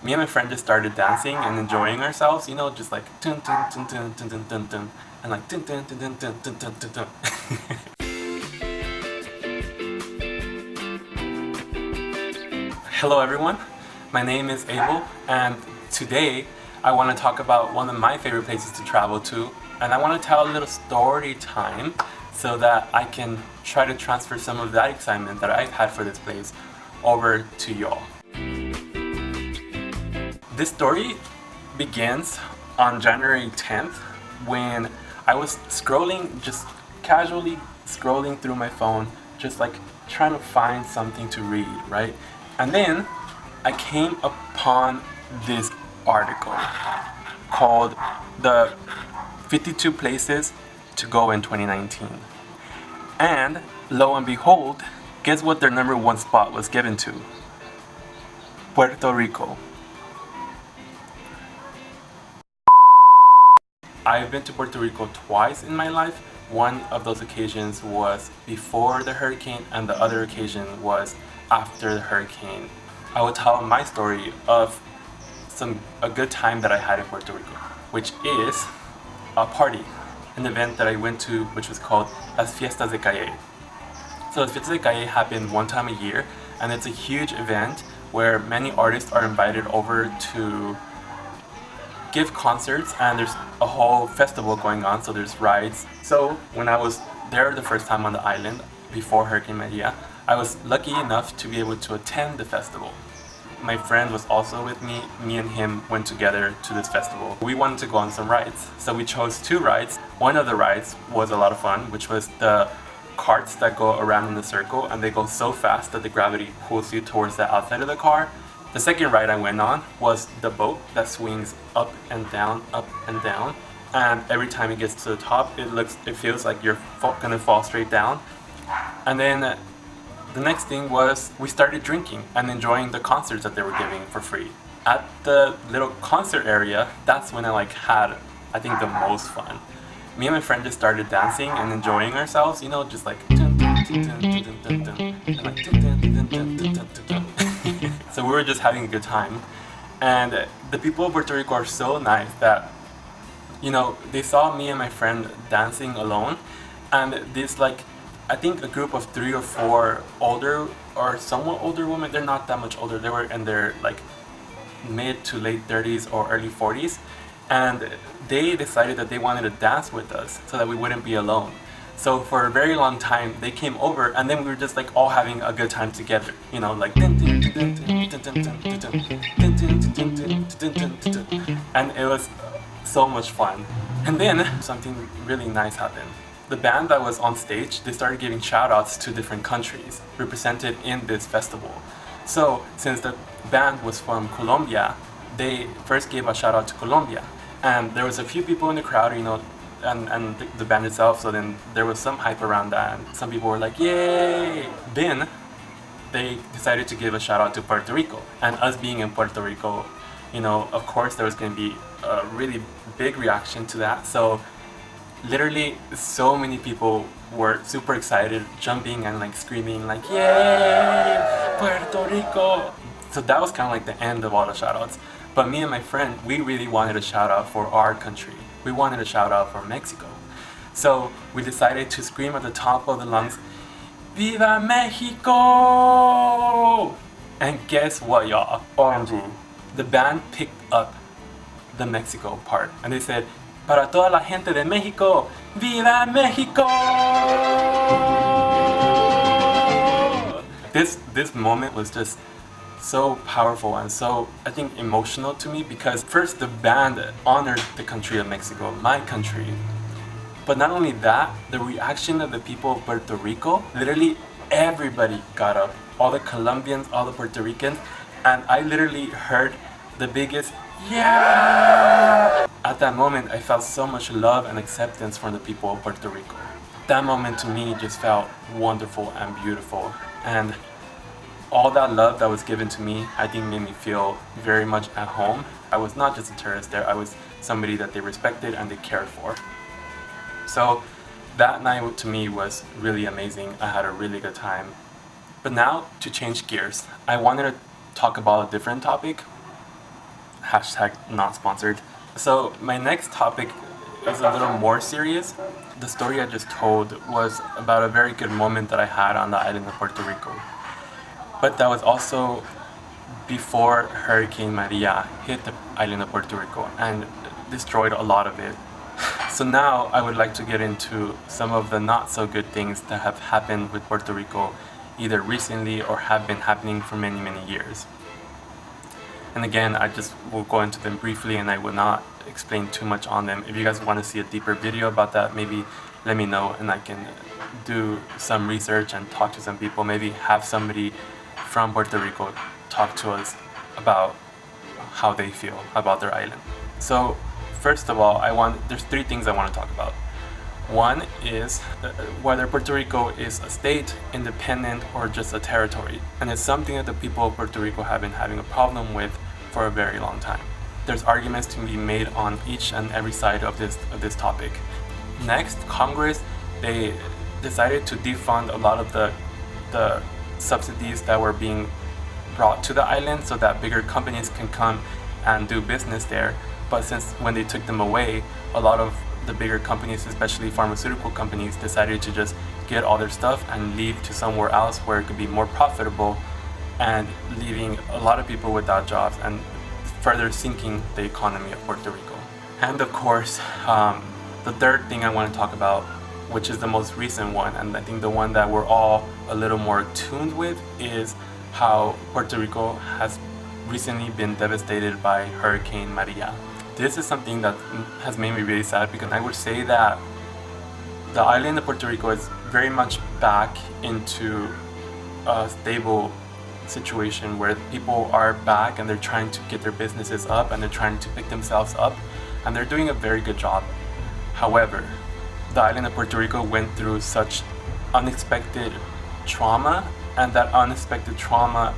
Me and my friend just started dancing and enjoying ourselves, just like dun dun dun dun dun dun dun dun, and like dun dun dun dun dun dun dun dun dun. Hello everyone, my name is Eibol, and today I want to talk about one of my favorite places to travel to, and I want to tell a little story time so that I can try to transfer some of that excitement that I've had for this place over to y'all. This story begins on January 10th when I was scrolling, just casually scrolling through my phone, just like trying to find something to read, right? And then I came upon this article called The 52 Places to Go in 2019. And lo and behold, guess what their number one spot was given to? Puerto Rico. I've been to Puerto Rico twice in my life. One of those occasions was before the hurricane and the other occasion was after the hurricane. I will tell my story of a good time that I had in Puerto Rico, which is a party, an event that I went to which was called Las Fiestas de Calle. So Las Fiestas de Calle happen one time a year, and it's a huge event where many artists are invited over to give concerts, and there's a whole festival going on, so there's rides. So when I was there the first time on the island before Hurricane Maria, I was lucky enough to be able to attend the festival. My friend was also with me. Me and him went together to this festival. We wanted to go on some rides, so we chose two rides. One of the rides was a lot of fun, which was the carts that go around in a circle, and they go so fast that the gravity pulls you towards the outside of the car. The second ride I went on was the boat that swings up and down, and every time it gets to the top, it feels like you're gonna fall straight down. And then the next thing was we started drinking and enjoying the concerts that they were giving for free. At the little concert area, that's when I had, I think, the most fun. Me and my friend just started dancing and enjoying ourselves, just like dun dun dun dun dun dun dun, and like dun dun dun dun dun dun dun. So we were just having a good time, and the people of Puerto Rico are so nice that, they saw me and my friend dancing alone, and this, like, I think a group of 3 or 4 older or somewhat older women, they're not that much older, they were in their like mid to late 30s or early 40s, and they decided that they wanted to dance with us so that we wouldn't be alone. So for a very long time, they came over, and then we were just like all having a good time together, like and it was so much fun. And then something really nice happened. The band that was on stage, they started giving shout outs to different countries represented in this festival. So since the band was from Colombia, they first gave a shout out to Colombia, and there was a few people in the crowd, and the band itself, so then there was some hype around that, and some people were like, yay! Then they decided to give a shout out to Puerto Rico, and us being in Puerto Rico, of course there was going to be a really big reaction to that. So literally so many people were super excited, jumping and like screaming like, yay! Puerto Rico! So that was kind of like the end of all the shout outs. But me and my friend, we really wanted a shout out for our country. We wanted a shout out for Mexico. So we decided to scream at the top of the lungs, Viva Mexico! And guess what, y'all? OMG. The band picked up the Mexico part, and they said, Para toda la gente de México, Viva Mexico! This moment was just so powerful and so, I think, emotional to me, because first the band honored the country of Mexico, my country. But not only that, the reaction of the people of Puerto Rico, literally everybody got up. All the Colombians, all the Puerto Ricans, and I literally heard the biggest yeah! At that moment, I felt so much love and acceptance from the people of Puerto Rico. That moment to me just felt wonderful and beautiful, and all that love that was given to me, I think, made me feel very much at home. I was not just a tourist there, I was somebody that they respected and they cared for. So that night to me was really amazing. I had a really good time. But now, to change gears, I wanted to talk about a different topic, Hashtag not sponsored. So my next topic is a little more serious. The story I just told was about a very good moment that I had on the island of Puerto Rico. But that was also before Hurricane Maria hit the island of Puerto Rico and destroyed a lot of it. So now I would like to get into some of the not so good things that have happened with Puerto Rico either recently or have been happening for many, many years. And again, I just will go into them briefly and I will not explain too much on them. If you guys want to see a deeper video about that, maybe let me know and I can do some research and talk to some people, maybe have somebody from Puerto Rico talk to us about how they feel about their island. So first of all, there's three things I want to talk about. One is whether Puerto Rico is a state, independent, or just a territory. And it's something that the people of Puerto Rico have been having a problem with for a very long time. There's arguments to be made on each and every side of this topic. Next, Congress, they decided to defund a lot of the subsidies that were being brought to the island so that bigger companies can come and do business there. But since when they took them away, a lot of the bigger companies, especially pharmaceutical companies, decided to just get all their stuff and leave to somewhere else where it could be more profitable, and leaving a lot of people without jobs and further sinking the economy of Puerto Rico. And of course, the third thing I want to talk about, which is the most recent one, and I think the one that we're all a little more tuned with, is how Puerto Rico has recently been devastated by Hurricane Maria. This is something that has made me really sad because I would say that the island of Puerto Rico is very much back into a stable situation where people are back and they're trying to get their businesses up and they're trying to pick themselves up and they're doing a very good job. However, the island of Puerto Rico went through such unexpected trauma, and that unexpected trauma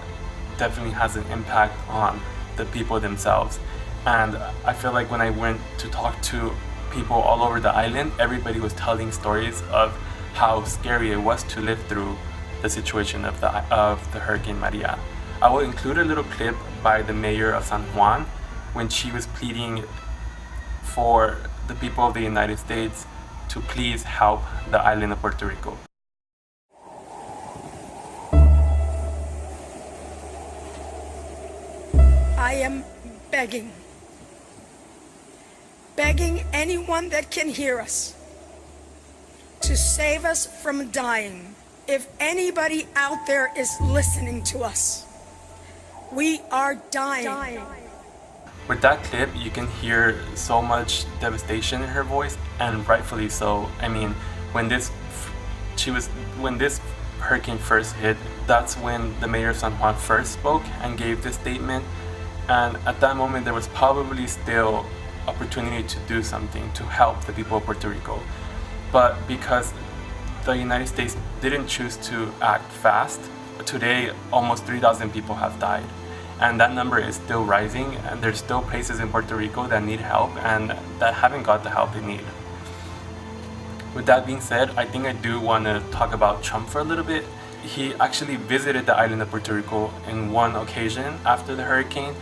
definitely has an impact on the people themselves. And I feel like when I went to talk to people all over the island, everybody was telling stories of how scary it was to live through the situation of the Hurricane Maria. I will include a little clip by the mayor of San Juan when she was pleading for the people of the United States to please help the island of Puerto Rico. I am begging anyone that can hear us to save us from dying. If anybody out there is listening to us, we are dying. With that clip, you can hear so much devastation in her voice, and rightfully so. I mean, when this hurricane first hit, that's when the mayor of San Juan first spoke and gave this statement. And at that moment, there was probably still opportunity to do something to help the people of Puerto Rico. But because the United States didn't choose to act fast, today almost 3,000 people have died. And that number is still rising, and there's still places in Puerto Rico that need help and that haven't got the help they need. With that being said, I think I do want to talk about Trump for a little bit. He actually visited the island of Puerto Rico in one occasion after the hurricane.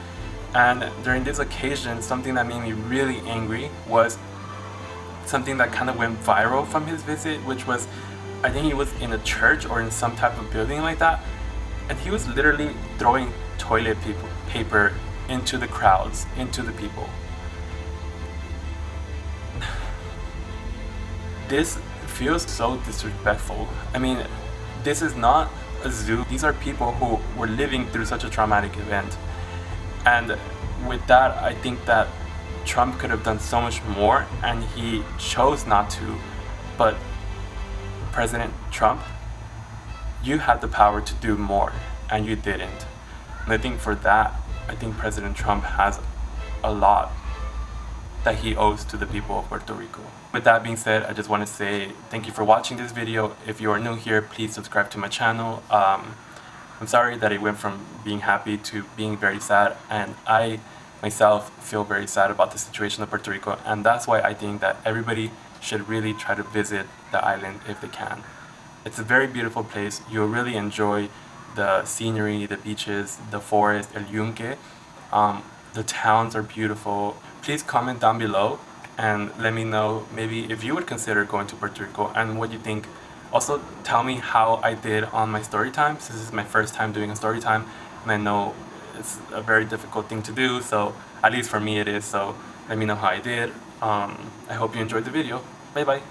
And during this occasion, something that made me really angry was something that kind of went viral from his visit, which was, I think he was in a church or in some type of building like that, and he was literally throwing toilet paper into the crowds, into the people. This feels so disrespectful. I mean, this is not a zoo. These are people who were living through such a traumatic event. And with that, I think that Trump could have done so much more, and he chose not to. But President Trump, you had the power to do more, and you didn't. And I think for that, I think President Trump has a lot that he owes to the people of Puerto Rico. With that being said, I just want to say thank you for watching this video. If you are new here, please subscribe to my channel. I'm sorry that it went from being happy to being very sad, and I myself feel very sad about the situation of Puerto Rico, and that's why I think that everybody should really try to visit the island if they can. It's a very beautiful place. You'll really enjoy the scenery, the beaches, the forest, El Yunque. The towns are beautiful. Please comment down below and let me know maybe if you would consider going to Puerto Rico and what you think. Also, tell me how I did on my story time. This is my first time doing a story time, and I know it's a very difficult thing to do, so at least for me it is. So let me know how I did. I hope you enjoyed the video. Bye bye.